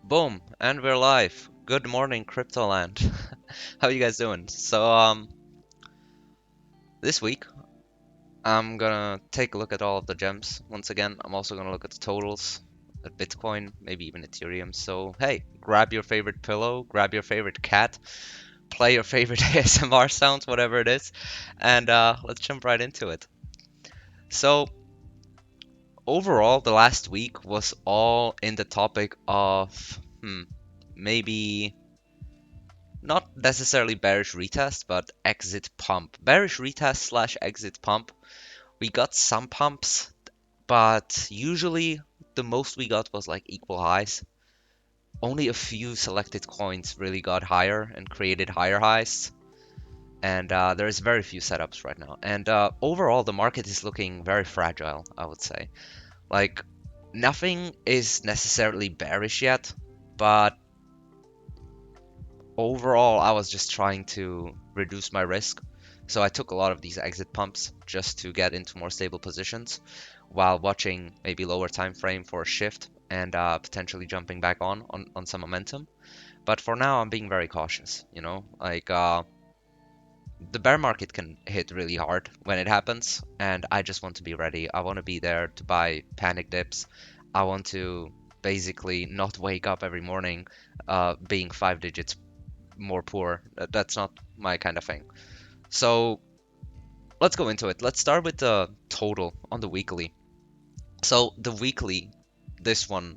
Boom, and we're live. Good morning, Cryptoland. How you guys doing? This week I'm gonna take a look at all of the gems. Once again, I'm also gonna look at the totals, at Bitcoin, maybe even Ethereum. So hey, grab your favorite pillow, grab your favorite cat, play your favorite ASMR sounds, whatever it is, and let's jump right into it. So overall, the last week was all in the topic of maybe not necessarily bearish retest, but exit pump. Bearish retest slash exit pump. We got some pumps, but usually the most we got was like equal highs. Only a few selected coins really got higher and created higher highs. And there's very few setups right now. And overall, the market is looking very fragile, I would say. Like, nothing is necessarily bearish yet, but overall, I was just trying to reduce my risk. So I took a lot of these exit pumps just to get into more stable positions while watching maybe lower time frame for a shift and potentially jumping back on some momentum. But for now, I'm being very cautious, the bear market can hit really hard when it happens, and I just want to be ready. I want to be there to buy panic dips. I want to basically not wake up every morning being 5 digits more poor. That's not my kind of thing. So let's go into it. Let's start with the total on the weekly. So the weekly, this one,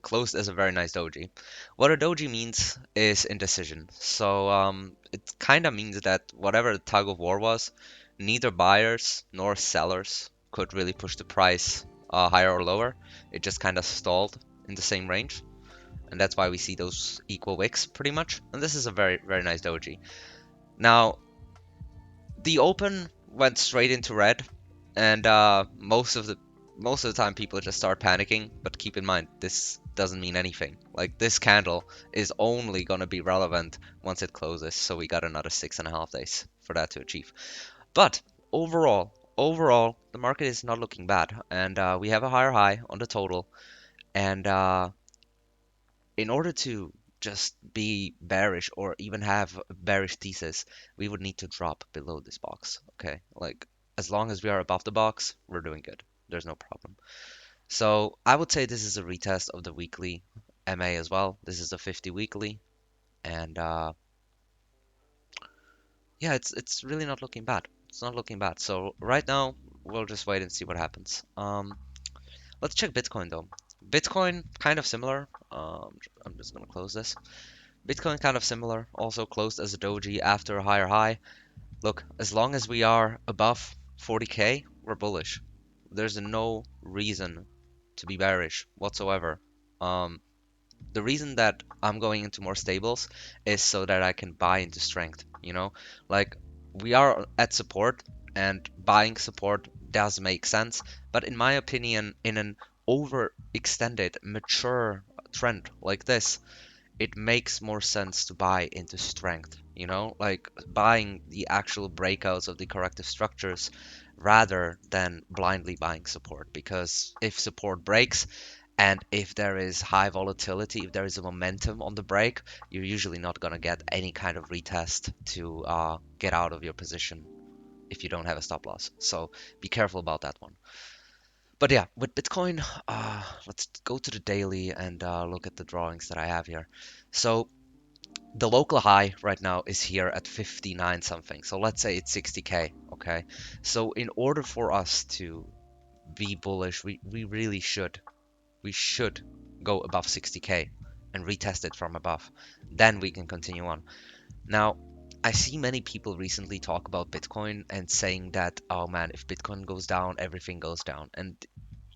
closed as a very nice doji. What a doji means is indecision. So it kind of means that whatever the tug of war was, neither buyers nor sellers could really push the price higher or lower. It just kind of stalled in the same range. And that's why we see those equal wicks pretty much. And this is a very, very nice doji. Now, the open went straight into red, and most of the time people just start panicking. But keep in mind, this doesn't mean anything. Like this candle is only gonna be relevant once it closes, so we got another 6.5 days for that to achieve. But overall, the market is not looking bad, and we have a higher high on the total. And in order to just be bearish or even have a bearish thesis, we would need to drop below this box. Okay, like as long as we are above the box, we're doing good. There's no problem. So I would say this is a retest of the weekly MA as well. This is a 50 weekly, and yeah, it's really not looking bad. It's not looking bad. So right now we'll just wait and see what happens. Let's check Bitcoin though. Bitcoin kind of similar. I'm just gonna close this. Bitcoin kind of similar, also closed as a doji after a higher high. Look, as long as we are above 40k, we're bullish. There's no reason to be bearish whatsoever. Um, the reason that I'm going into more stables is so that I can buy into strength, Like we are at support and buying support does make sense, but in my opinion, in an overextended, mature trend like this, it makes more sense to buy into strength, like buying the actual breakouts of the corrective structures rather than blindly buying support. Because if support breaks and if there is high volatility, if there is a momentum on the break, you're usually not going to get any kind of retest to get out of your position if you don't have a stop loss. So be careful about that one. But yeah, with Bitcoin, let's go to the daily and look at the drawings that I have here. So the local high right now is here at 59 something. So let's say it's 60k, okay? So in order for us to be bullish, we really should go above 60k and retest it from above. Then we can continue on. Now, I see many people recently talk about Bitcoin and saying that, oh man, if Bitcoin goes down, everything goes down. And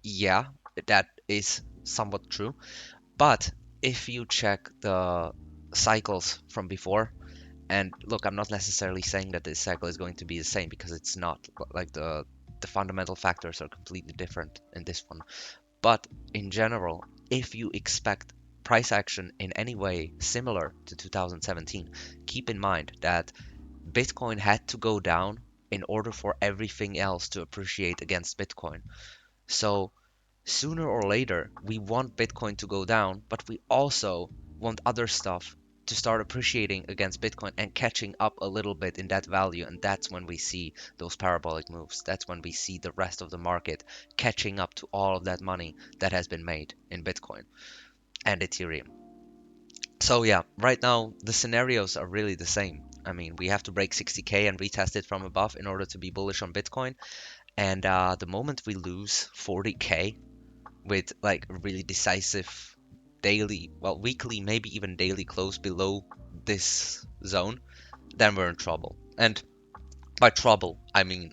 yeah, that is somewhat true. But if you check the cycles from before, and look, I'm not necessarily saying that this cycle is going to be the same because it's not. Like the fundamental factors are completely different in this one. But in general, if you expect price action in any way similar to 2017, keep in mind that Bitcoin had to go down in order for everything else to appreciate against Bitcoin. So sooner or later, we want Bitcoin to go down, but we also want other stuff to start appreciating against Bitcoin and catching up a little bit in that value. And that's when we see those parabolic moves. That's when we see the rest of the market catching up to all of that money that has been made in Bitcoin and Ethereum. So yeah, right now the scenarios are really the same. I mean, we have to break 60K and retest it from above in order to be bullish on Bitcoin. And the moment we lose 40K with like a really decisive daily, well, weekly, maybe even daily close below this zone, then we're in trouble. And by trouble, I mean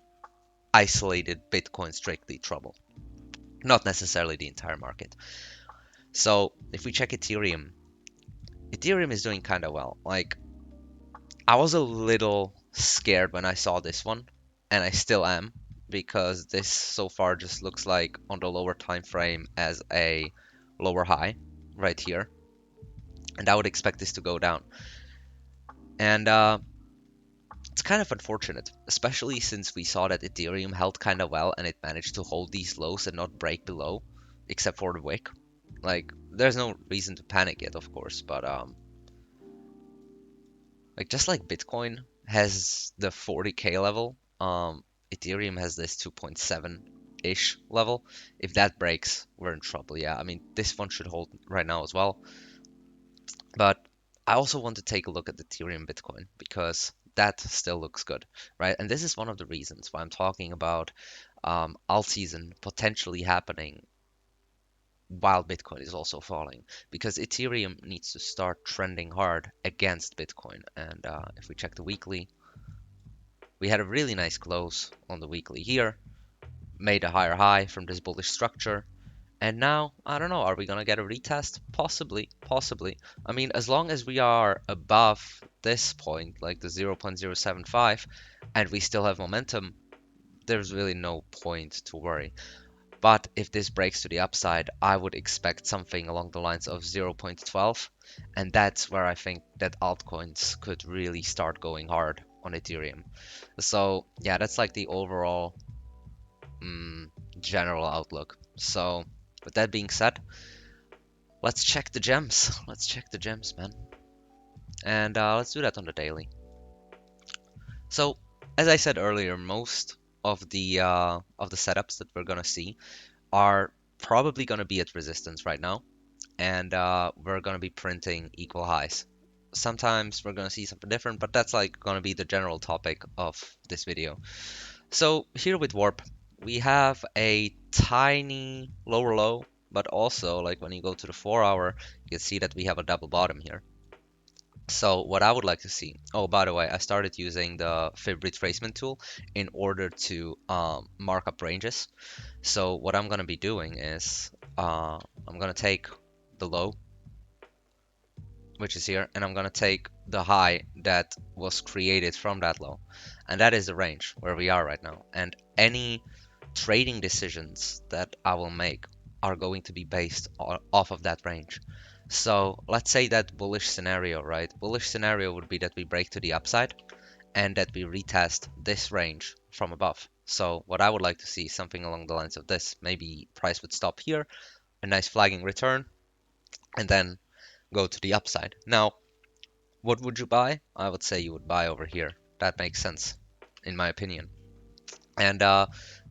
isolated Bitcoin strictly trouble, not necessarily the entire market. So if we check Ethereum, Ethereum is doing kind of well. Like, I was a little scared when I saw this one, and I still am, because this so far just looks like on the lower time frame as a lower high right here, and I would expect this to go down. And it's kind of unfortunate, especially since we saw that Ethereum held kind of well and it managed to hold these lows and not break below, except for the wick. Like, there's no reason to panic yet, of course, but like just like Bitcoin has the 40K level, Ethereum has this 2.7-ish level. If that breaks, we're in trouble. Yeah, I mean, this one should hold right now as well. But I also want to take a look at Ethereum Bitcoin because that still looks good, right? And this is one of the reasons why I'm talking about alt season potentially happening while Bitcoin is also falling, because Ethereum needs to start trending hard against Bitcoin. And if we check the weekly, we had a really nice close on the weekly here, made a higher high from this bullish structure. And now, I don't know, are we going to get a retest? Possibly, possibly. I mean, as long as we are above this point, like the 0.075, and we still have momentum, there's really no point to worry. But if this breaks to the upside, I would expect something along the lines of 0.12. And that's where I think that altcoins could really start going hard on Ethereum. So yeah, that's like the overall mm, general outlook. So with that being said, let's check the gems. Let's check the gems, man. And let's do that on the daily. So as I said earlier, most of the setups that we're gonna see are probably gonna be at resistance right now, and we're gonna be printing equal highs. Sometimes we're gonna see something different, but that's like gonna be the general topic of this video. So here with Warp, we have a tiny lower low, but also like when you go to the 4 hour, you can see that we have a double bottom here. So what I would like to see, oh, by the way, I started using the fib retracement tool in order to mark up ranges. So what I'm going to be doing is I'm going to take the low, which is here, and I'm going to take the high that was created from that low. And that is the range where we are right now. And any trading decisions that I will make are going to be based off of that range. So let's say that bullish scenario, right? Bullish scenario would be that we break to the upside and that we retest this range from above. So what I would like to see is something along the lines of this. Maybe price would stop here, a nice flagging return, and then go to the upside. Now, what would you buy? I would say you would buy over here. That makes sense, in my opinion. And the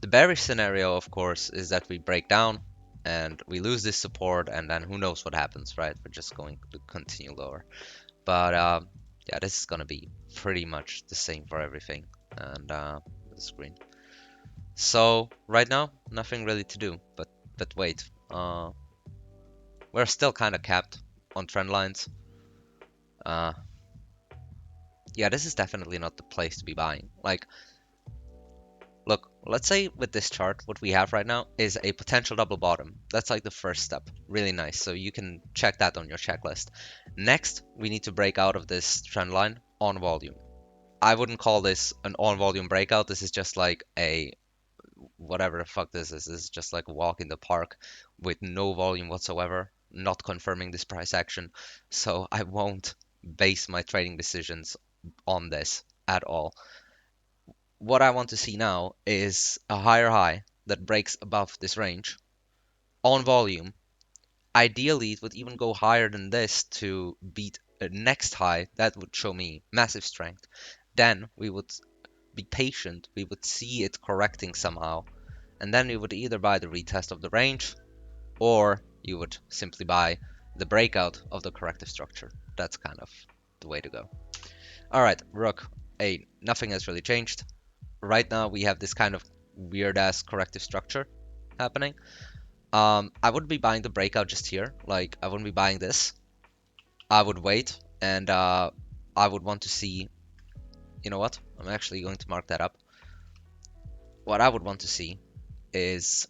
bearish scenario, of course, is that we break down and we lose this support, and then who knows what happens, right? We're just going to continue lower. But yeah, this is going to be pretty much the same for everything. And the screen. So right now, nothing really to do, but wait. We're still kind of capped on trend lines. Uh, yeah, this is definitely not the place to be buying. Like, look, let's say with this chart, what we have right now is a potential double bottom. That's like the first step. Really nice. So you can check that on your checklist. Next, we need to break out of this trend line on volume. I wouldn't call this an on volume breakout. This is just like a whatever the fuck this is. This is just like a walk in the park with no volume whatsoever, not confirming this price action. So I won't base my trading decisions on this at all. What I want to see now is a higher high that breaks above this range, on volume. Ideally, it would even go higher than this to beat a next high. That would show me massive strength. Then we would be patient. We would see it correcting somehow. And then we would either buy the retest of the range, or you would simply buy the breakout of the corrective structure. That's kind of the way to go. Alright, Rook. Hey, nothing has really changed. Right now we have this kind of weird ass corrective structure happening. I wouldn't be buying the breakout just here. Like, I wouldn't be buying this. I would wait, and I would want to see. You know what? I'm actually going to mark that up. What I would want to see is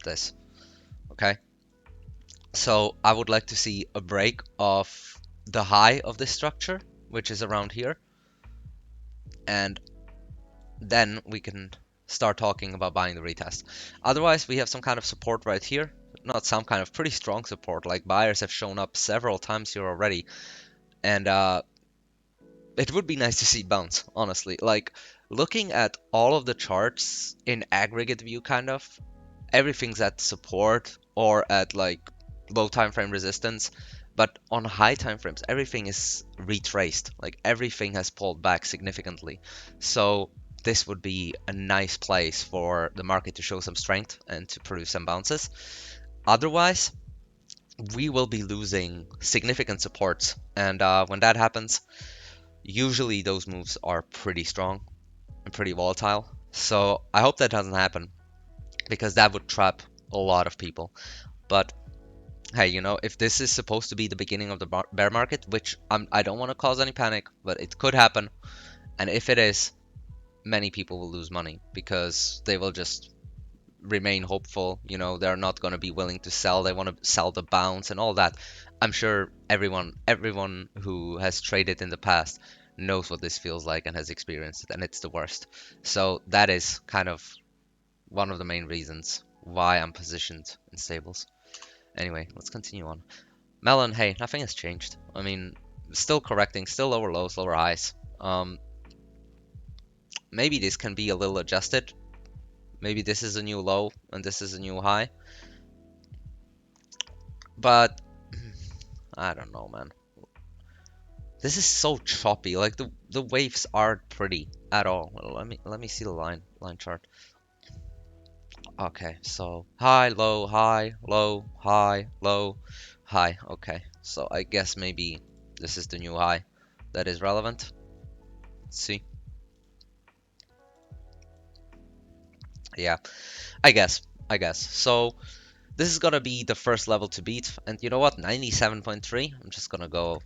this. Okay? So I would like to see a break of the high of this structure, which is around here, and then we can start talking about buying the retest. Otherwise, we have some kind of support right here. Not some kind of pretty strong support, like buyers have shown up several times here already. And it would be nice to see bounce, honestly. Like, looking at all of the charts in aggregate view, kind of, everything's at support or at like low time frame resistance. But on high time frames, everything is retraced. Like, everything has pulled back significantly. So this would be a nice place for the market to show some strength and to produce some bounces. Otherwise, we will be losing significant supports. And when that happens, usually those moves are pretty strong and pretty volatile. So I hope that doesn't happen, because that would trap a lot of people. But hey, if this is supposed to be the beginning of the bear market, which I don't want to cause any panic, but it could happen. And if it is, many people will lose money because they will just remain hopeful. They're not going to be willing to sell. They want to sell the bounce and all that. I'm sure everyone who has traded in the past knows what this feels like and has experienced it, and it's the worst. So that is kind of one of the main reasons why I'm positioned in stables. Anyway, let's continue on. Melon, hey, nothing has changed. I mean, still correcting, still lower lows, lower highs. Maybe this can be a little adjusted. Maybe this is a new low and this is a new high. But I don't know, man. This is so choppy. Like, the waves aren't pretty at all. Let me see the line chart. Okay, so high, low, high, low, high, low, high. Okay, so I guess maybe this is the new high that is relevant. Let's see. Yeah, I guess. So this is gonna be the first level to beat, and you know what? 97.3. I'm just gonna go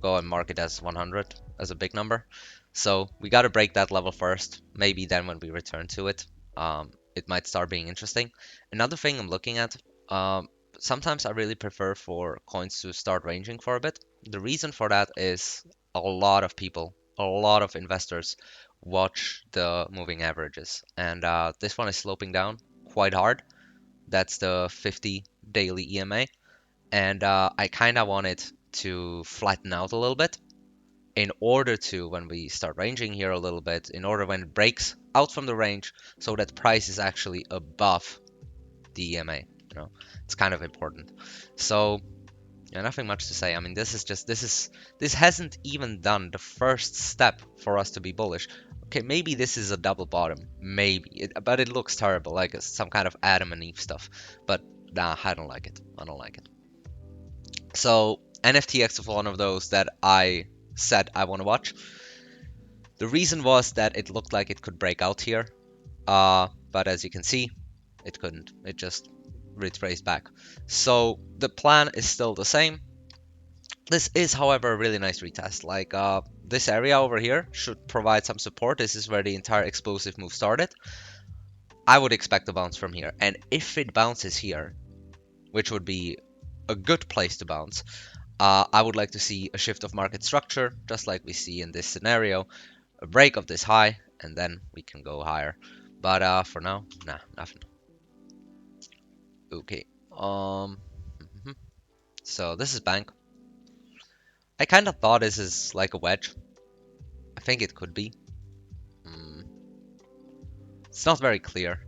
and mark it as 100 as a big number. So we gotta break that level first. Maybe then when we return to it, it might start being interesting. Another thing I'm looking at, sometimes I really prefer for coins to start ranging for a bit. The reason for that is a lot of people, a lot of investors watch the moving averages, and this one is sloping down quite hard. That's the 50 daily EMA, and I kind of want it to flatten out a little bit in order to, when we start ranging here a little bit, in order when it breaks out from the range, so that price is actually above the EMA. It's kind of important. So yeah, nothing much to say. I mean, this hasn't even done the first step for us to be bullish. Okay, maybe this is a double bottom, maybe, but it looks terrible, like some kind of Adam and Eve stuff. But nah, I don't like it. I don't like it. So NFTX was one of those that I said I want to watch. The reason was that it looked like it could break out here, but as you can see, it couldn't. It just retraced back. So the plan is still the same. This is, however, a really nice retest. Like, this area over here should provide some support. This is where the entire explosive move started. I would expect a bounce from here. And if it bounces here, which would be a good place to bounce, I would like to see a shift of market structure, just like we see in this scenario, a break of this high, and then we can go higher. But for now, nah, nothing. Okay. So this is bank. I kind of thought this is like a wedge. I think it could be. Mm, It's not very clear.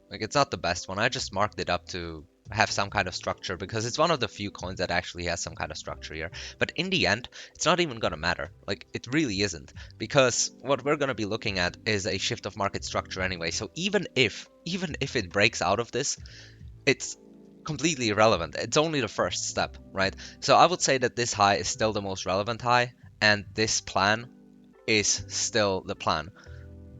Like, it's not the best one. I just marked it up to have some kind of structure because it's one of the few coins that actually has some kind of structure here. But in the end, it's not even gonna matter. Like, it really isn't. Because what we're gonna be looking at is a shift of market structure anyway. So even if it breaks out of this, it's completely irrelevant. It's only the first step, right? So I would say that this high is still the most relevant high, and this plan is still the plan.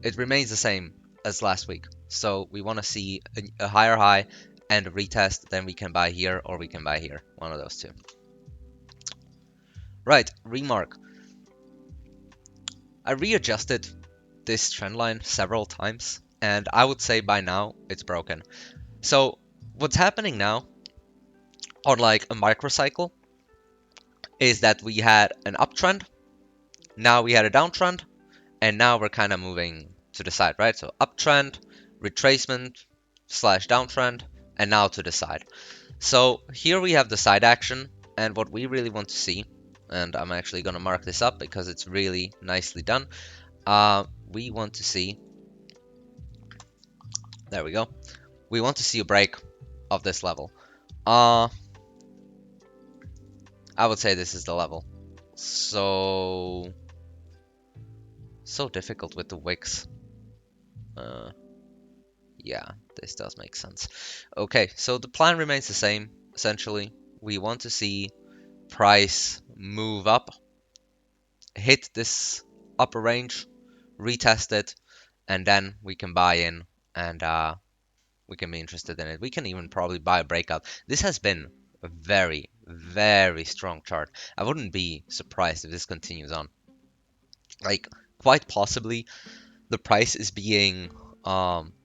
It remains the same as last week. So we want to see a higher high and a retest, then we can buy here or we can buy here. One of those two. Right, remark. I readjusted this trend line several times, and I would say by now it's broken. So what's happening now on like a microcycle is that we had an uptrend, now we had a downtrend, and now we're kind of moving to the side, right? So uptrend, retracement slash downtrend, and now to the side. So here we have the side action, and what we really want to see, and I'm actually going to mark this up because it's really nicely done. We want to see, there we go. We want to see a break of this level. I would say this is the level. So difficult with the wicks. Yeah, this does make sense. Okay, so the plan remains the same, essentially. We want to see price move up, hit this upper range, retest it, and then we can buy in and we can be interested in it. We can even probably buy a breakout. This has been a very, very strong chart. I wouldn't be surprised if this continues on. Like, quite possibly, the price is being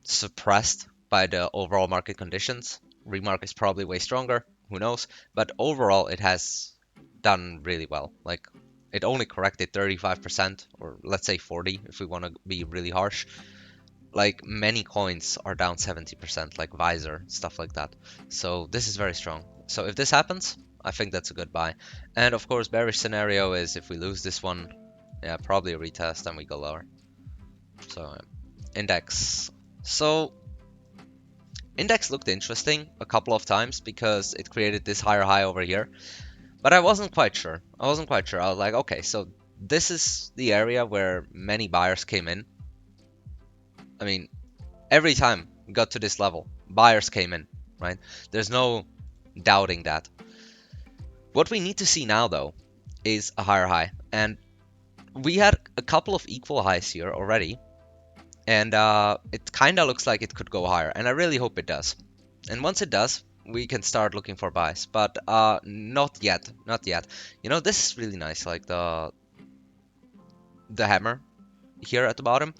suppressed by the overall market conditions. Remark is probably way stronger, who knows? But overall, it has done really well. Like, it only corrected 35%, or let's say 40 if we want to be really harsh. Like, many coins are down 70%, like Visor, stuff like that. So this is very strong. So if this happens, I think that's a good buy. And of course, bearish scenario is if we lose this one, yeah, probably a retest and we go lower. So index. So index looked interesting a couple of times because it created this higher high over here, but I wasn't quite sure. I was like, okay, so this is the area where many buyers came in. I mean, every time we got to this level, buyers came in, right? There's no doubting that. What we need to see now, though, is a higher high. And we had a couple of equal highs here already. And it kind of looks like it could go higher. And I really hope it does. And once it does, we can start looking for buys. But not yet. Not yet. You know, this is really nice. Like the hammer here at the bottom.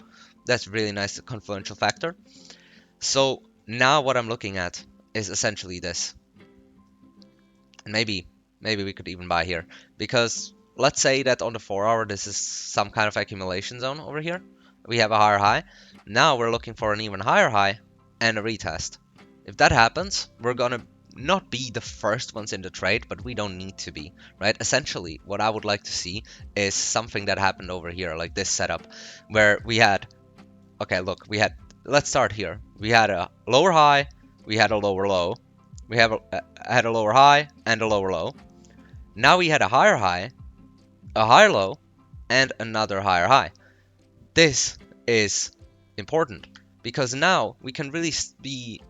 That's really nice confluential factor. So now what I'm looking at is essentially this. And maybe we could even buy here. Because let's say that on the 4-hour this is some kind of accumulation zone over here. We have a higher high. Now we're looking for an even higher high and a retest. If that happens, we're gonna not be the first ones in the trade, but we don't need to be, right? Essentially, what I would like to see is something that happened over here, like this setup, where we had, okay, look, let's start here. We had a lower high, we had a lower low, we had a lower high and a lower low. Now we had a higher high, a higher low, and another higher high. This is important because now we can really be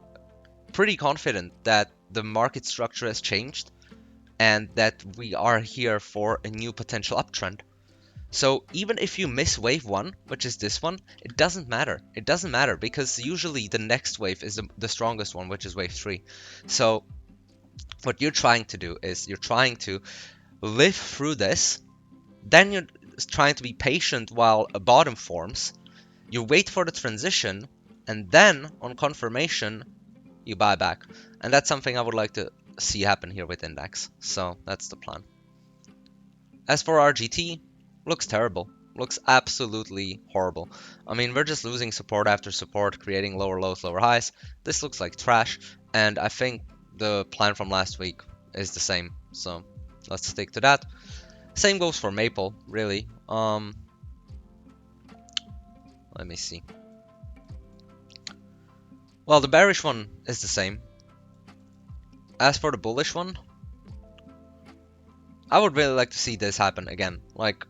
pretty confident that the market structure has changed and that we are here for a new potential uptrend. So even if you miss wave 1, which is this one, it doesn't matter. It doesn't matter because usually the next wave is the strongest one, which is wave 3. So what you're trying to do is you're trying to live through this, then you're trying to be patient while a bottom forms, you wait for the transition, and then on confirmation you buy back. And that's something I would like to see happen here with index. So that's the plan. As for RGT, looks terrible. Looks absolutely horrible. I mean, we're just losing support after support, creating lower lows, lower highs. This looks like trash, and I think the plan from last week is the same. So let's stick to that. Same goes for Maple, really. Let me see. Well, the bearish one is the same. As for the bullish one, I would really like to see this happen again. Like,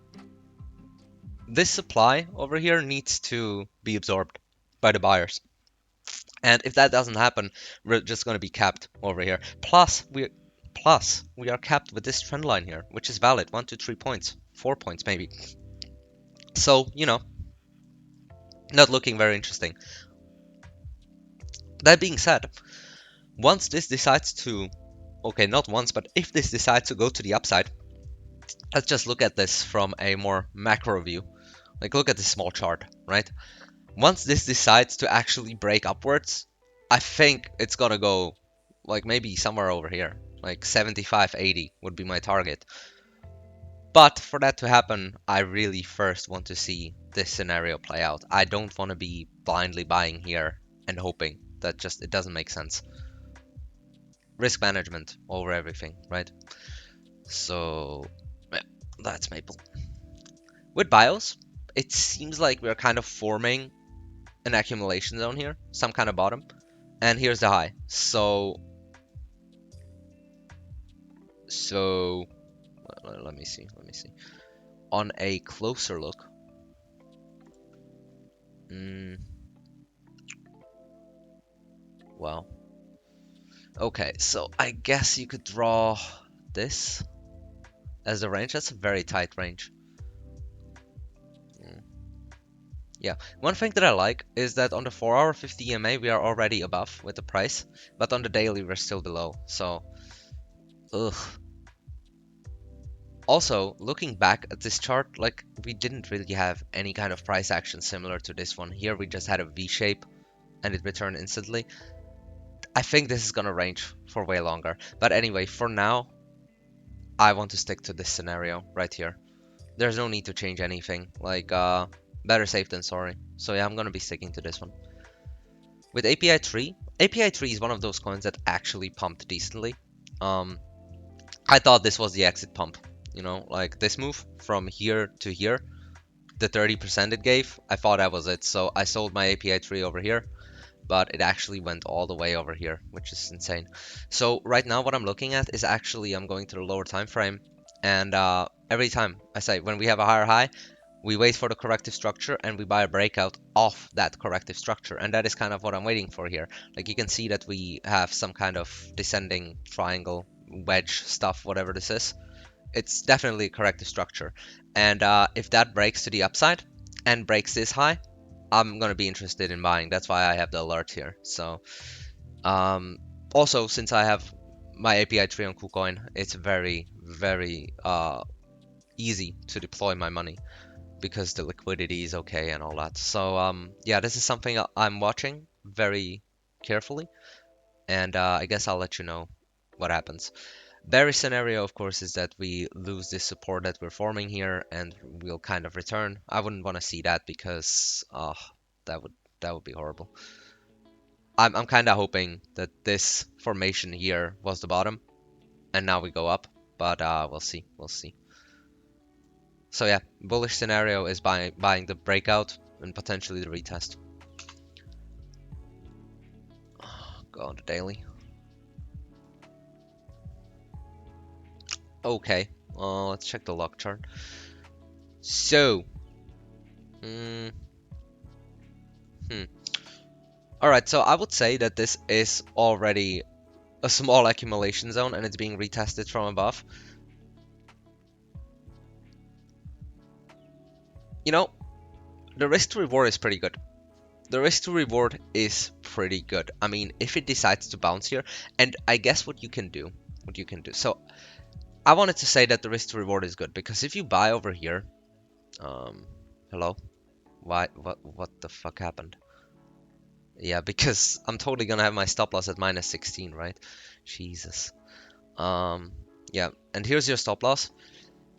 this supply over here needs to be absorbed by the buyers. And if that doesn't happen, we're just going to be capped over here. Plus we are capped with this trend line here, which is valid. 1, 2, 3 points, 4 points maybe. So, not looking very interesting. That being said, once this decides to, okay, not once, but if this decides to go to the upside, let's just look at this from a more macro view. Like, look at this small chart, right? Once this decides to actually break upwards, I think it's gonna go like maybe somewhere over here. Like 75, 80 would be my target. But for that to happen, I really first want to see this scenario play out. I don't want to be blindly buying here and hoping. That just, it doesn't make sense. Risk management over everything, right? So, yeah, that's Maple. With BIOS, it seems like we're kind of forming an accumulation zone here, some kind of bottom. And here's the high. So let me see. On a closer look, well, okay, so I guess you could draw this as a range. That's a very tight range. Yeah, one thing that I like is that on the 4-hour 50 EMA we are already above with the price, but on the daily we're still below. So, ugh. Also, looking back at this chart, like, we didn't really have any kind of price action similar to this one. Here we just had a V shape and it returned instantly. I think this is gonna range for way longer. But anyway, for now, I want to stick to this scenario right here. There's no need to change anything. Like, better safe than sorry. So yeah, I'm gonna be sticking to this one. With API 3, API 3 is one of those coins that actually pumped decently. I thought this was the exit pump. Like this move from here to here, the 30% it gave, I thought that was it. So I sold my API 3 over here, but it actually went all the way over here, which is insane. So right now what I'm looking at is actually I'm going to the lower time frame, and every time I say when we have a higher high, we wait for the corrective structure and we buy a breakout off that corrective structure, and that is kind of what I'm waiting for here. Like you can see that we have some kind of descending triangle wedge stuff, whatever this is. It's definitely a corrective structure, and if that breaks to the upside and breaks this high, I'm gonna be interested in buying. That's why I have the alert here. So also, since I have my API 3 on KuCoin, it's very, very easy to deploy my money because the liquidity is okay and all that. So yeah, this is something I'm watching very carefully, and I guess I'll let you know what happens. Bearish scenario, of course, is that we lose this support that we're forming here and we'll kind of return. I wouldn't want to see that because that would be horrible. I'm kind of hoping that this formation here was the bottom and now we go up, but we'll see. So yeah, bullish scenario is buying the breakout and potentially the retest. Go on the daily. Okay, let's check the lock chart. So, alright, so I would say that this is already a small accumulation zone and it's being retested from above. The risk to reward is pretty good. The risk to reward is pretty good. I mean, if it decides to bounce here, and I guess what you can do. So I wanted to say that the risk to reward is good because if you buy over here, hello, why, what the fuck happened? Yeah, because I'm totally gonna have my stop loss at minus 16, right? Jesus. Yeah, and here's your stop loss.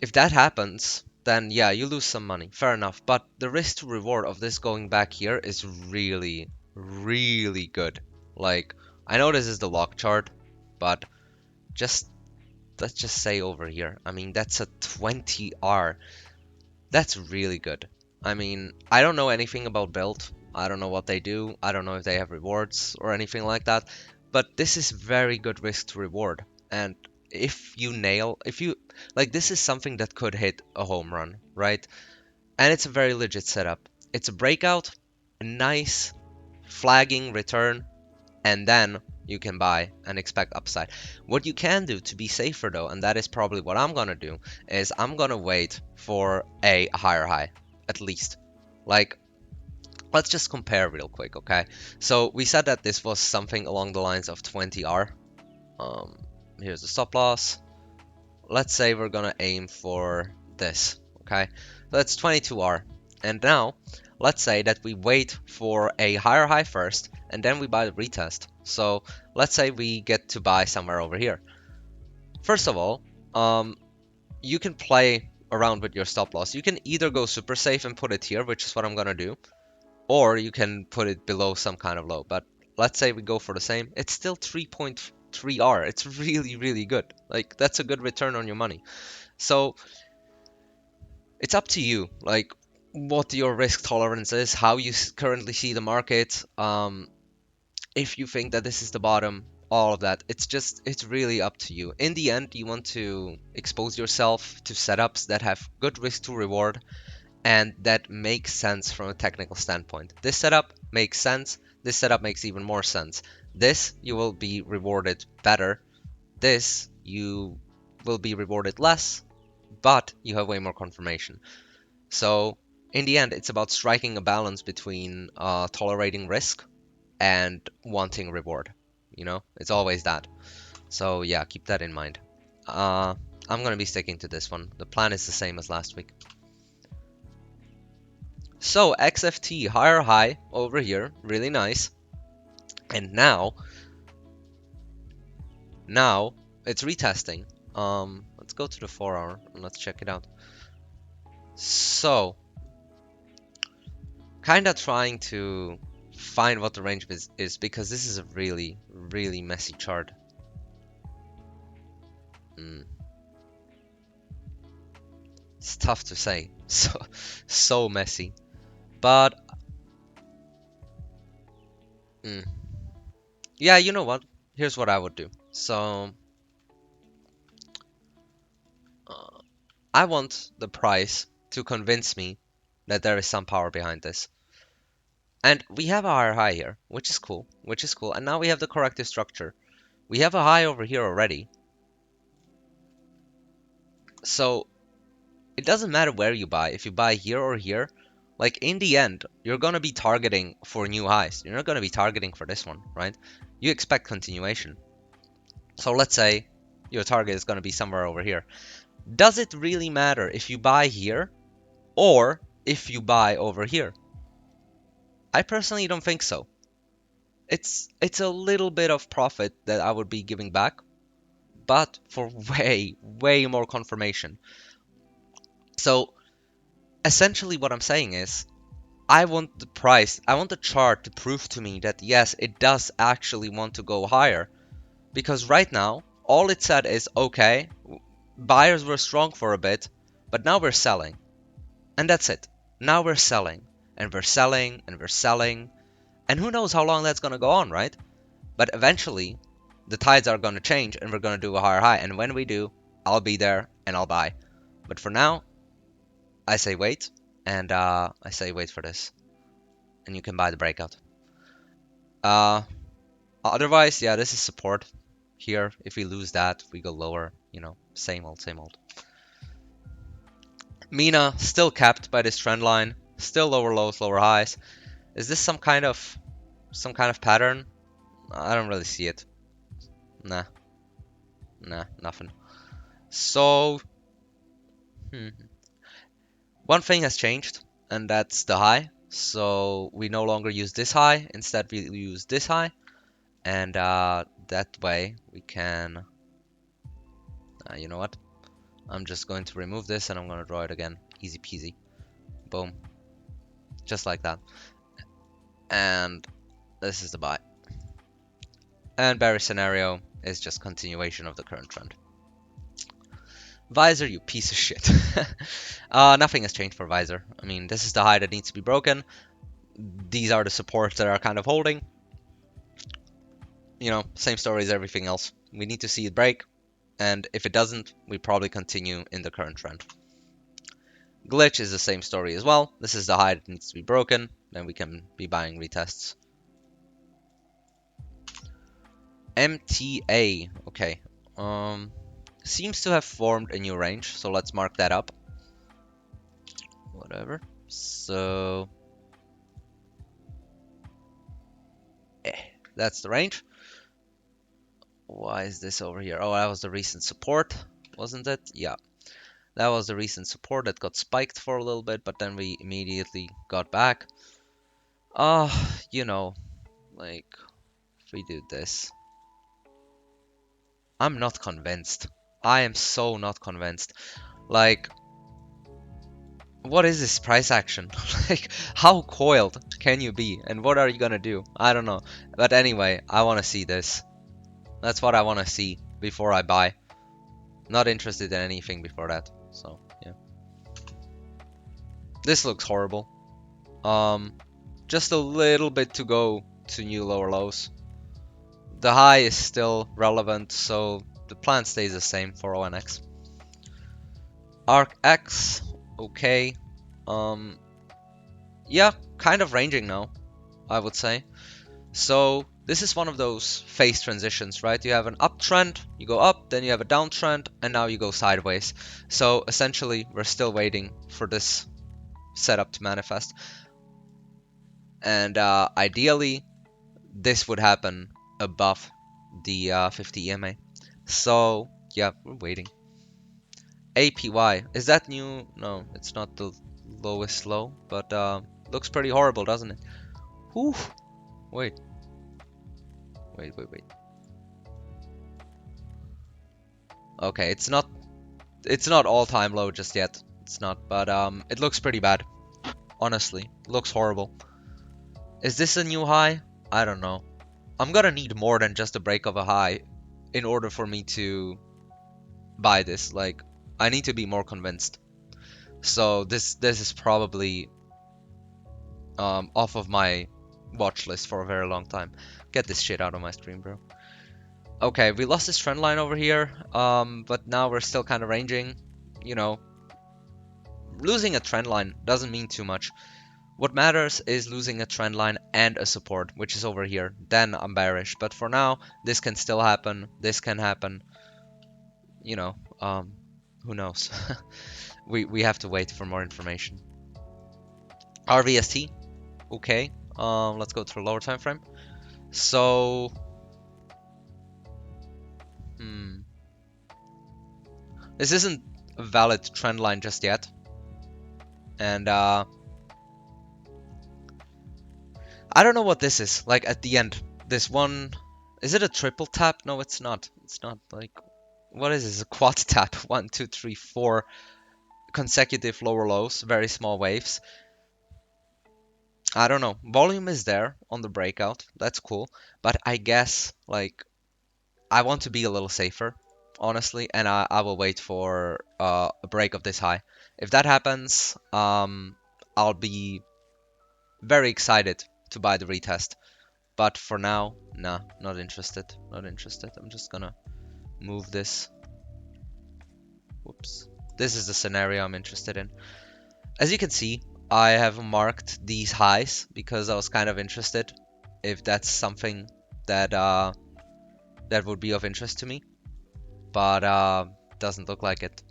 If that happens, then yeah, you lose some money. Fair enough. But the risk to reward of this going back here is really, really good. Like, I know this is the log chart, but just let's just say over here. I mean, that's a 20R. That's really good. I mean, I don't know anything about build. I don't know what they do. I don't know if they have rewards or anything like that. But this is very good risk to reward. And if you nail, if you like, this is something that could hit a home run, right? And it's a very legit setup. It's a breakout, a nice flagging return, and then you can buy and expect upside. What you can do to be safer though, and that is probably what I'm gonna do, is I'm gonna wait for a higher high, at least. Like, let's just compare real quick, okay? So we said that this was something along the lines of 20R. Um, Here's the stop loss. Let's say we're gonna aim for this, okay? That's 22R. And now, let's say that we wait for a higher high first, and then we buy the retest. So let's say we get to buy somewhere over here. First of all, you can play around with your stop loss. You can either go super safe and put it here, which is what I'm gonna do, or you can put it below some kind of low. But let's say we go for the same. It's still 3.3R. It's really, really good. Like, that's a good return on your money. So it's up to you, like what your risk tolerance is, how you currently see the market, if you think that this is the bottom, all of that. It's really up to you. In the end, you want to expose yourself to setups that have good risk to reward and that make sense from a technical standpoint. This setup makes sense. This setup makes even more sense. This, you will be rewarded better. This, you will be rewarded less, but you have way more confirmation. So in the end, it's about striking a balance between tolerating risk and wanting reward. You know, it's always that. So yeah, keep that in mind. Uh, I'm gonna be sticking to this one. The plan is the same as last week. So XFT higher high over here, really nice. And now it's retesting. Let's go to the 4-hour and let's check it out. So kind of trying to find what the range is because this is a really, really messy chart. Mm. It's tough to say. So messy. But mm, yeah, you know what? Here's what I would do. So uh, I want the price to convince me that there is some power behind this. And we have a higher high here, which is cool, which is cool. And now we have the corrective structure. We have a high over here already. So it doesn't matter where you buy. If you buy here or here, like in the end, you're going to be targeting for new highs. You're not going to be targeting for this one, right? You expect continuation. So let's say your target is going to be somewhere over here. Does it really matter if you buy here or if you buy over here? I personally don't think so. It's a little bit of profit that I would be giving back, but for way more confirmation. So essentially what I'm saying is I want the price, I want the chart to prove to me that yes, it does actually want to go higher. Because right now, all it said is, okay, buyers were strong for a bit, but now we're selling. And that's it. Now we're selling. And we're selling, and we're selling. And who knows how long that's going to go on, right? But eventually, the tides are going to change, and we're going to do a higher high. And when we do, I'll be there, and I'll buy. But for now, I say wait, and I say wait for this. And you can buy the breakout. Uh, Otherwise, yeah, this is support. Here, if we lose that, we go lower. You know, same old, same old. Mina still capped by this trend line, still lower lows, lower highs. Is this some kind of pattern? I don't really see it. Nah, nothing. So, hmm. One thing has changed, and that's the high. So we no longer use this high. Instead, we use this high, and that way we can. You know what? I'm just going to remove this, and I'm going to draw it again. Easy peasy. Boom. Just like that. And this is the buy. And bearish scenario is just continuation of the current trend. Visor, you piece of shit. Nothing has changed for Visor. I mean, this is the high that needs to be broken. these are the supports that are kind of holding. You know, same story as everything else. We need to see it break, and if it doesn't, we probably continue in the current trend. Glitch is the same story as well. This is the high that needs to be broken, then we can be buying retests. MTA, okay. Seems to have formed a new range, so let's mark that up. Whatever. So, that's the range. Why is this over here? Oh, that was the recent support, wasn't it? Yeah. That was the recent support that got spiked for a little bit, but then we immediately got back. You know, like, if we do this. I'm not convinced. I am so not convinced. Like, what is this price action? Like, how coiled can you be? And what are you gonna do? I don't know. But anyway, I wanna see this. That's what I wanna see before I buy. Not interested in anything before that. So, yeah. This looks horrible. Just a little bit to go to new lower lows. The high is still relevant, so the plan stays the same for ONX. ARCX, okay. Um, yeah, kind of ranging now, I would say. So this is one of those phase transitions, right? You have an uptrend, you go up, then you have a downtrend, and now you go sideways. So essentially, we're still waiting for this setup to manifest. And ideally, this would happen above the 50 EMA. So yeah, we're waiting. APY, is that new? No, it's not the lowest low, but looks pretty horrible, doesn't it? Whew. Wait, wait. Okay, it's not all-time low just yet. It's not, but it looks pretty bad. Honestly, looks horrible. Is this a new high? I don't know. I'm gonna need more than just a break of a high in order for me to buy this. Like, I need to be more convinced. So this is probably off of my watch list for a very long time. Get this shit out of my screen, bro. Okay, we lost this trend line over here, but now we're still kind of ranging. You know, losing a trend line doesn't mean too much. What matters is losing a trend line and a support, which is over here. Then I'm bearish. But for now, this can still happen. This can happen. You know, who knows? We have to wait for more information. RVST, okay. Let's go to a lower time frame. So, this isn't a valid trend line just yet. And I don't know what this is. Like at the end, this one, is it a triple tap? No, it's not. It's not. Like, what is this? A quad tap? 1, 2, 3, 4 consecutive lower lows, very small waves. I don't know. Volume is there on the breakout. That's cool. But I guess like I want to be a little safer, honestly, and I will wait for a break of this high. If that happens, I'll be very excited to buy the retest. But for now, nah, not interested. Not interested. I'm just gonna move this. Whoops. This is the scenario I'm interested in. As you can see, I have marked these highs because I was kind of interested if that's something that that would be of interest to me. But doesn't look like it.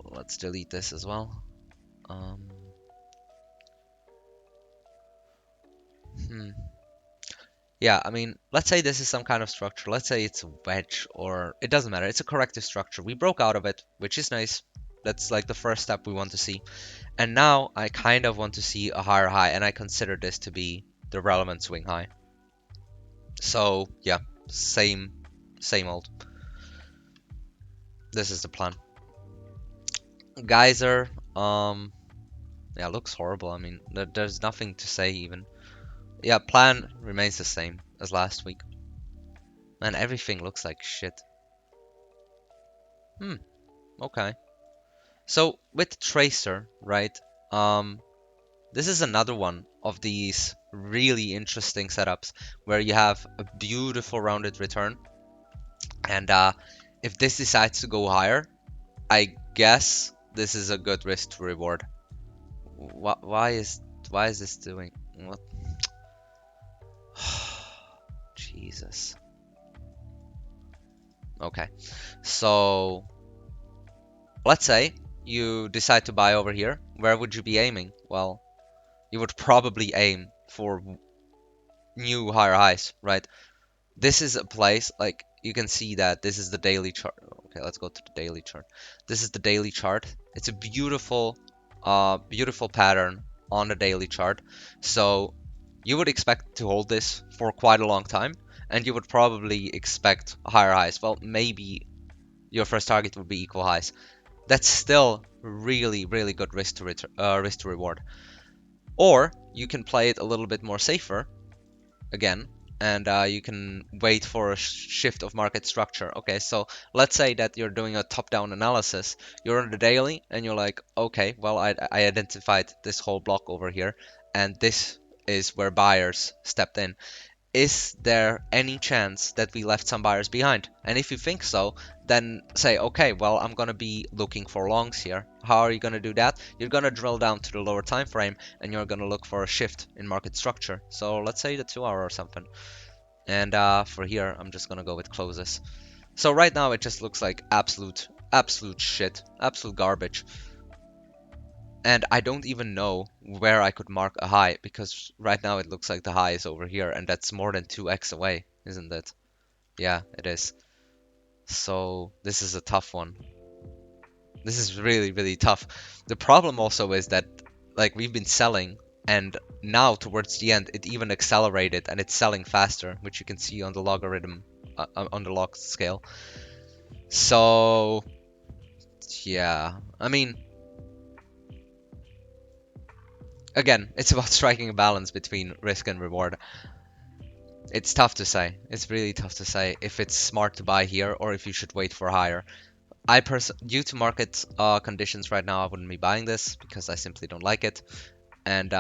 Let's delete this as well. Um, hmm. Yeah, I mean, let's say this is some kind of structure. Let's say it's a wedge or it doesn't matter. It's a corrective structure. We broke out of it, which is nice. That's like the first step we want to see. And now I kind of want to see a higher high, and I consider this to be the relevant swing high. So yeah, same old. This is the plan. Geyser, yeah, looks horrible. I mean, there's nothing to say even. Yeah, plan remains the same as last week. Man, everything looks like shit. Okay. So with Tracer, right? Um, This is another one of these really interesting setups where you have a beautiful rounded return. And if this decides to go higher, I guess this is a good risk to reward. Why is this doing what? Jesus. Okay, so let's say you decide to buy over here. Where would you be aiming? Well, you would probably aim for new higher highs, right? This is a place, like, you can see that this is the daily chart. Okay, let's go to the daily chart. This is the daily chart. It's a beautiful pattern on the daily chart. So you would expect to hold this for quite a long time, and you would probably expect higher highs. Well, maybe your first target would be equal highs. That's still really, really good risk to reward. Or you can play it a little bit more safer again, and you can wait for a shift of market structure. Okay, so let's say that you're doing a top-down analysis. You're on the daily, and you're like, okay, well, I identified this whole block over here, and this is where buyers stepped in. Is there any chance that we left some buyers behind? And if you think so, then say, okay, well, I'm gonna be looking for longs here. How are you gonna do that? You're gonna drill down to the lower time frame, and you're gonna look for a shift in market structure. So let's say the 2 hour or something. And for here, I'm just gonna go with closes. So right now it just looks like absolute shit, absolute garbage. And I don't even know where I could mark a high, because right now it looks like the high is over here, and that's more than 2x away, isn't it? Yeah, it is. So this is a tough one. This is really, really tough. The problem also is that, like, we've been selling, and now towards the end it even accelerated and it's selling faster, which you can see on the logarithm, on the log scale. So yeah, I mean, again, it's about striking a balance between risk and reward. It's tough to say. It's really tough to say if it's smart to buy here or if you should wait for higher. Due to market conditions right now, I wouldn't be buying this because I simply don't like it. And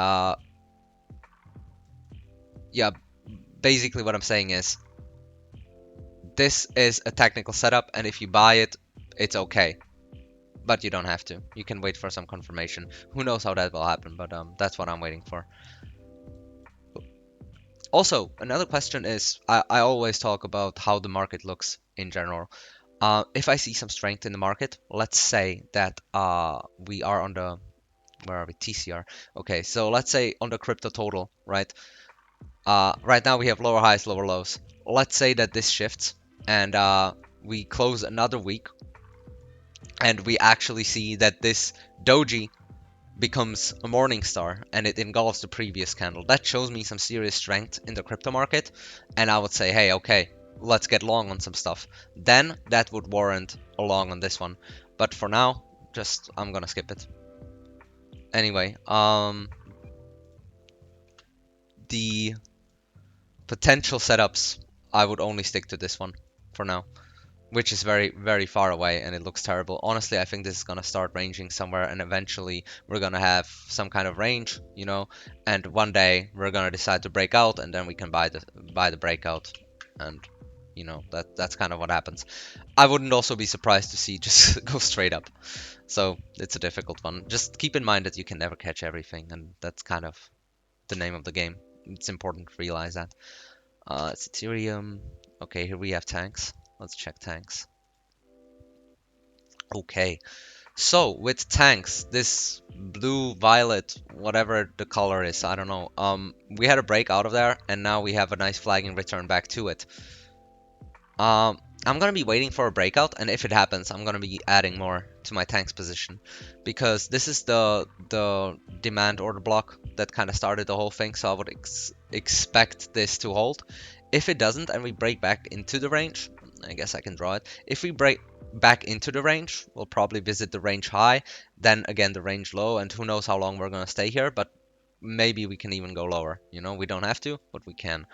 yeah, basically what I'm saying is this is a technical setup, and if you buy it, it's okay. But you don't have to. You can wait for some confirmation. Who knows how that will happen, but that's what I'm waiting for. Also, another question is, I always talk about how the market looks in general. If I see some strength in the market, let's say that we are on the, where are we? TCR. Okay, so let's say on the crypto total, right? Right now we have lower highs, lower lows. Let's say that this shifts and we close another week and we actually see that this doji becomes a morning star and it engulfs the previous candle. That shows me some serious strength in the crypto market, and I would say, hey, okay, let's get long on some stuff. Then that would warrant a long on this one. But for now, just I'm gonna skip it. Anyway, the potential setups, I would only stick to this one for now, which is very, very far away and it looks terrible. Honestly, I think this is gonna start ranging somewhere and eventually we're gonna have some kind of range, you know, and one day we're gonna decide to break out and then we can buy the breakout, and you know, that's kind of what happens. I wouldn't also be surprised to see just go straight up. So it's a difficult one. Just keep in mind that you can never catch everything, and that's kind of the name of the game. It's important to realize that. It's Ethereum. Okay, here we have tanks. Let's check tanks. Okay, so with tanks, this blue, violet, whatever the color is, I don't know. We had a break out of there, and now we have a nice flagging return back to it. I'm gonna be waiting for a breakout, and if it happens, I'm gonna be adding more to my tanks position, because this is the demand order block that kind of started the whole thing. So I would expect this to hold. If it doesn't, and we break back into the range, I guess I can draw it. If we break back into the range, we'll probably visit the range high, then again the range low, and who knows how long we're gonna stay here. But maybe we can even go lower. You know, we don't have to, but we can.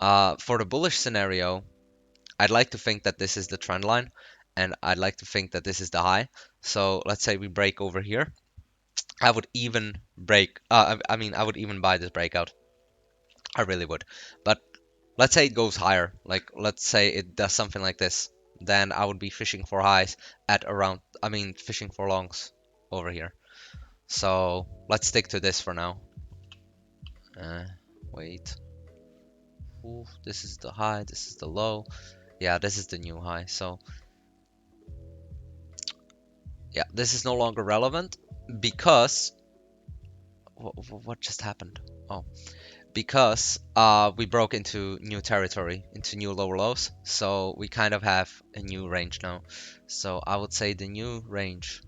For the bullish scenario, I'd like to think that this is the trend line, and I'd like to think that this is the high. So let's say we break over here. I would even break. I mean, I would even buy this breakout. I really would. But let's say it goes higher. Like, let's say it does something like this. Then I would be fishing for highs at around. I mean, fishing for longs over here. So let's stick to this for now. Uh, Wait. Ooh, this is the high. This is the low. Yeah, this is the new high. So yeah, this is no longer relevant because what just happened? Oh, because we broke into new territory, into new lower lows. So we kind of have a new range now. So I would say the new range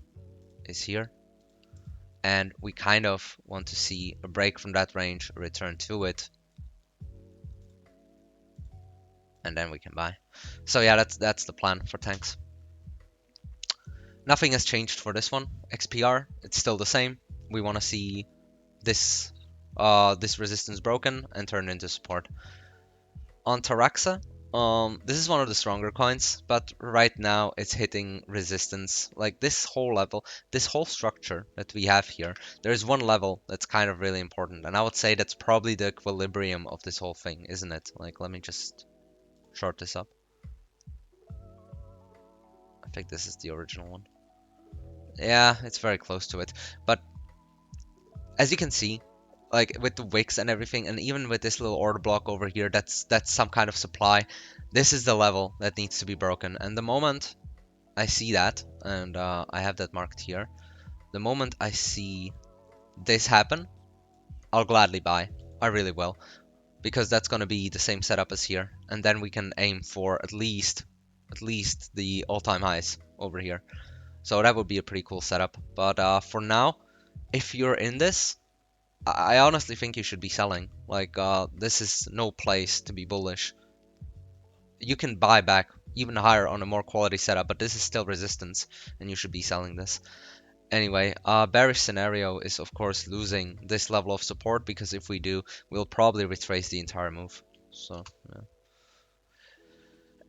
is here. And we kind of want to see a break from that range, return to it, and then we can buy. So yeah, that's the plan for tanks. Nothing has changed for this one. XPR, it's still the same. We want to see this this resistance broken and turn into support. On Taraxa, this is one of the stronger coins, but right now it's hitting resistance. Like this whole level, this whole structure that we have here, there's one level that's kind of really important, and I would say that's probably the equilibrium of this whole thing, isn't it? Like, let me just short this up. I think this is the original one. Yeah, it's very close to it. But as you can see, like with the wicks and everything, and even with this little order block over here, that's some kind of supply. This is the level that needs to be broken. And the moment I see that, and I have that marked here, the moment I see this happen, I'll gladly buy. I really will, because that's gonna be the same setup as here, and then we can aim for at least the all-time highs over here. So that would be a pretty cool setup. But for now, if you're in this, I honestly think you should be selling. Like, this is no place to be bullish. You can buy back even higher on a more quality setup, but this is still resistance, and you should be selling this. Anyway, bearish scenario is of course losing this level of support, because if we do, we'll probably retrace the entire move. So,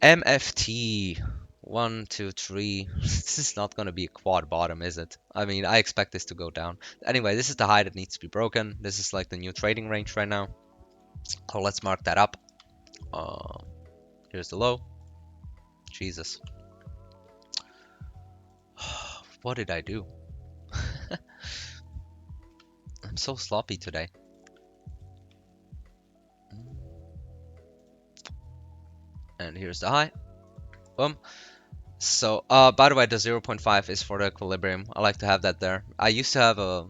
yeah. MFT. 1, 2, 3. This is not going to be a quad bottom, is it? I mean, I expect this to go down. Anyway, this is the high that needs to be broken. This is like the new trading range right now. So let's mark that up. Uh, Here's the low. Jesus. What did I do? I'm so sloppy today. And here's the high. Boom. So, by the way, the 0.5 is for the equilibrium. I like to have that there. I used to have a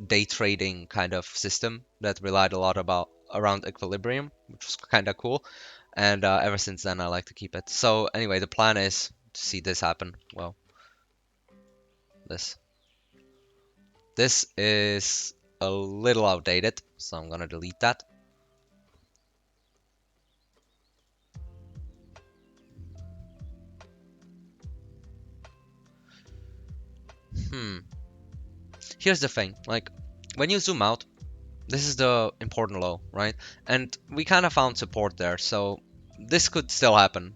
day trading kind of system that relied a lot about around equilibrium, which was kind of cool. And ever since then, I like to keep it. So anyway, the plan is to see this happen. Well, this. This is a little outdated, so I'm gonna delete that. Hmm. Here's the thing, like, when you zoom out, this is the important low, right? And we kind of found support there, so this could still happen.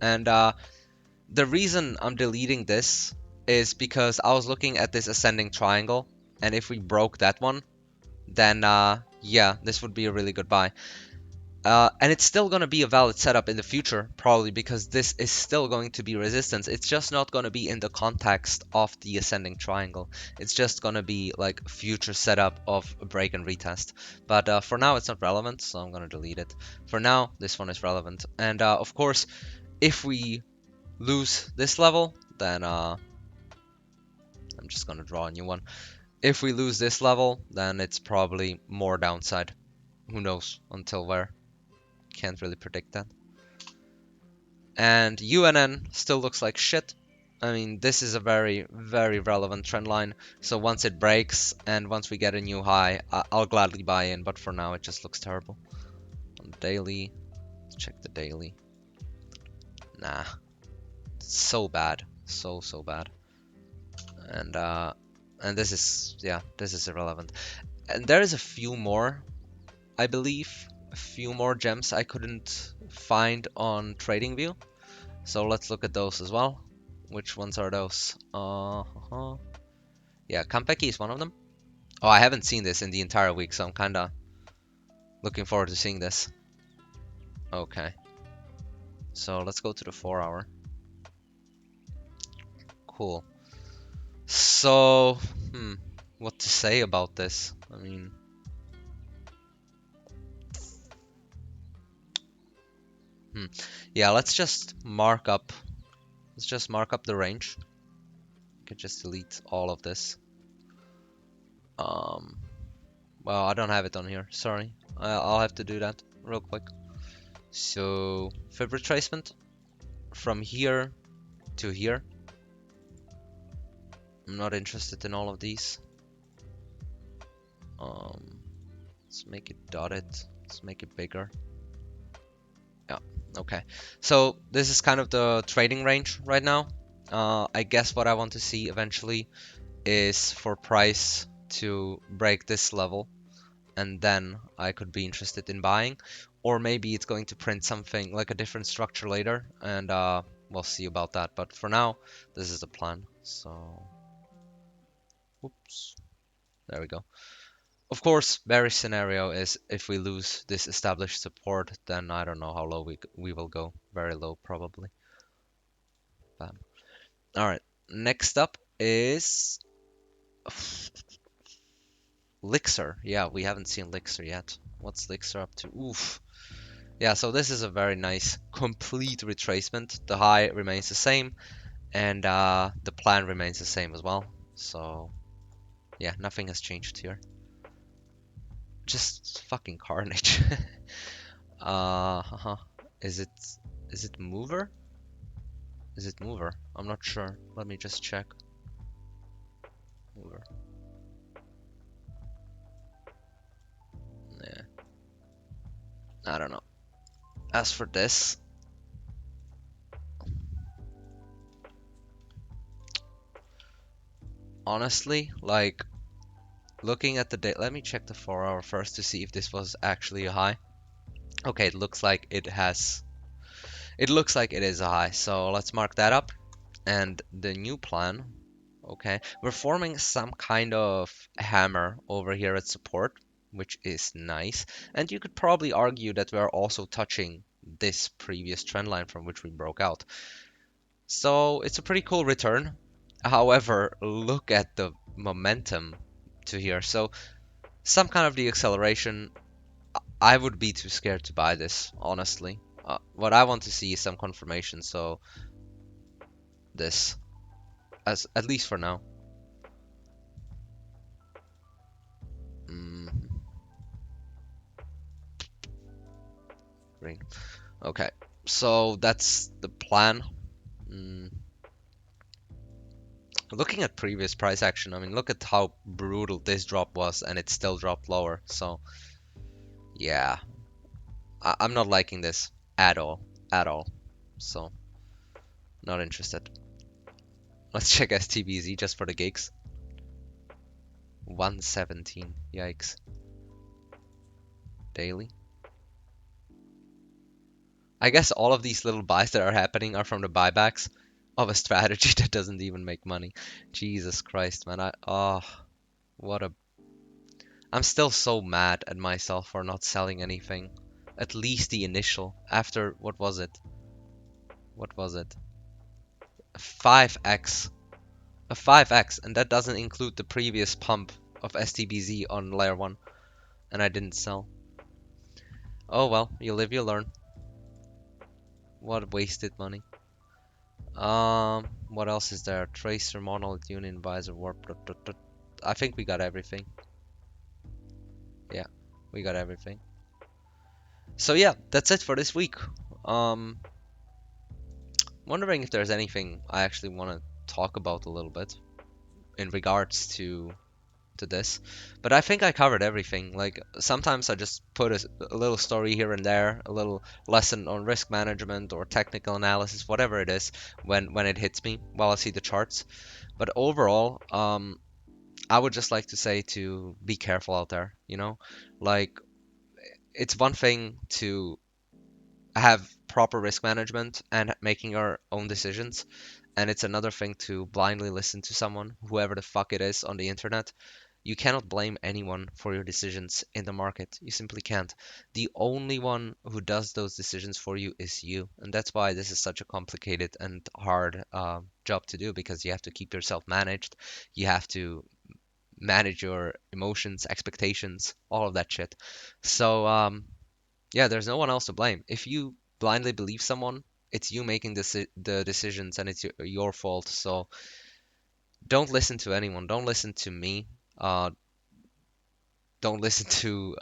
And the reason I'm deleting this is because I was looking at this ascending triangle, and if we broke that one, then yeah, this would be a really good buy. And it's still going to be a valid setup in the future, probably because this is still going to be resistance. It's just not going to be in the context of the ascending triangle. It's just going to be like future setup of a break and retest. But for now, it's not relevant, so I'm going to delete it. For now, this one is relevant. And of course, if we lose this level, then I'm just going to draw a new one. If we lose this level, then it's probably more downside. Who knows until where? Can't really predict that. And UNN still looks like shit. I mean, this is a very, very relevant trend line. So once it breaks and once we get a new high, I'll gladly buy in. But for now, it just looks terrible. On the daily, check the daily. Nah, it's so bad, so bad. And this is, yeah, this is irrelevant. And there is a few more, I believe, a few more gems I couldn't find on TradingView. So let's look at those as well. Which ones are those? Yeah, Kampeki is one of them. Oh, I haven't seen this in the entire week, so I'm kinda looking forward to seeing this. Okay, so let's go to the 4 hour. Cool. So, hmm, what to say about this? I mean, hmm, yeah, let's just mark up the range. I could just delete all of this. Um, well, I don't have it on here. Sorry. I'll have to do that real quick. So, fib retracement from here to here. I'm not interested in all of these. Um, let's make it dotted. Let's make it bigger. Yeah, okay. So this is kind of the trading range right now. I guess what I want to see eventually is for price to break this level, and then I could be interested in buying. Or maybe it's going to print something like a different structure later, and we'll see about that. But for now, this is the plan. So, oops, there we go. Of course, bearish scenario is if we lose this established support, then I don't know how low we will go. Very low, probably. Bam. All right. Next up is Lixer. Yeah, we haven't seen Lixer yet. What's Lixer up to? Oof. Yeah, so this is a very nice complete retracement. The high remains the same, and the plan remains the same as well. So yeah, nothing has changed here. Just fucking carnage. Uh-huh. Is it is it mover? Is it mover? I'm not sure. Let me just check. Mover. Yeah, I don't know. As for this, honestly, like looking at the date, let me check the 4 hour first to see if this was actually a high. Okay, it looks like it has. It looks like it is a high, so let's mark that up. And the new plan, okay, we're forming some kind of hammer over here at support, which is nice. And you could probably argue that we're also touching this previous trend line from which we broke out. So it's a pretty cool return. However, look at the momentum to here. So some kind of deceleration. I would be too scared to buy this, honestly. What I want to see is some confirmation. So this, as at least for now. Mm, green. Okay, so that's the plan. Mm, looking at previous price action, I mean, look at how brutal this drop was, and it still dropped lower. So yeah, I'm not liking this at all, at all. So not interested. Let's check STBZ just for the gigs. 117. Yikes. Daily. I guess all of these little buys that are happening are from the buybacks of a strategy that doesn't even make money. Jesus Christ, man. What a. I'm still so mad at myself for not selling anything. At least the initial. After, what was it? What was it? 5x. A 5x, and that doesn't include the previous pump of STBZ on layer 1. And I didn't sell. Oh well, you live, you learn. What wasted money. What else is there? Tracer, Monolith, Union, Advisor, Warp. I think we got everything. Yeah, we got everything. So yeah, that's it for this week. Um, wondering if there's anything I actually want to talk about a little bit in regards to this, but I think I covered everything. Like sometimes I just put a little story here and there, a little lesson on risk management or technical analysis, whatever it is, when it hits me while I see the charts. But overall, I would just like to say to be careful out there, you know? Like, it's one thing to have proper risk management and making our own decisions, and it's another thing to blindly listen to someone, whoever the fuck it is on the internet, You cannot blame anyone for your decisions in the market. You simply can't. The only one who does those decisions for you is you. And that's why this is such a complicated and hard job to do, because you have to keep yourself managed. You have to manage your emotions, expectations, all of that shit. So, yeah, there's no one else to blame. If you blindly believe someone, it's you making the decisions, and it's your fault. So don't listen to anyone. Don't listen to me. Uh, don't listen to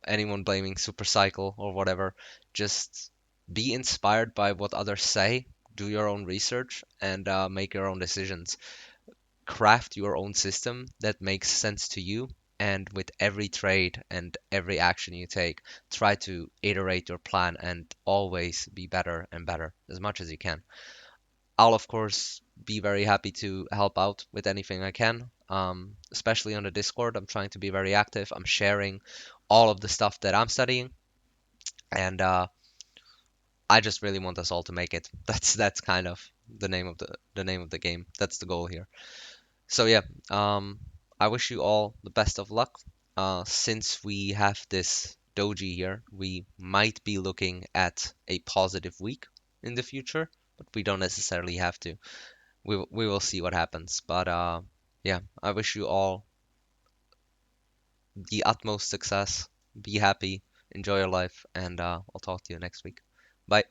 anyone blaming Supercycle or whatever. Just be inspired by what others say. Do your own research and make your own decisions. Craft your own system that makes sense to you. And with every trade and every action you take, try to iterate your plan and always be better and better as much as you can. I'll, of course, be very happy to help out with anything I can, especially on the Discord. I'm trying to be very active. I'm sharing all of the stuff that I'm studying, and I just really want us all to make it. That's kind of the name of the game. That's the goal here. So yeah, I wish you all the best of luck. Since we have this doji here, we might be looking at a positive week in the future, but we don't necessarily have to. We will see what happens. But yeah, I wish you all the utmost success. Be happy, enjoy your life, and I'll talk to you next week. Bye.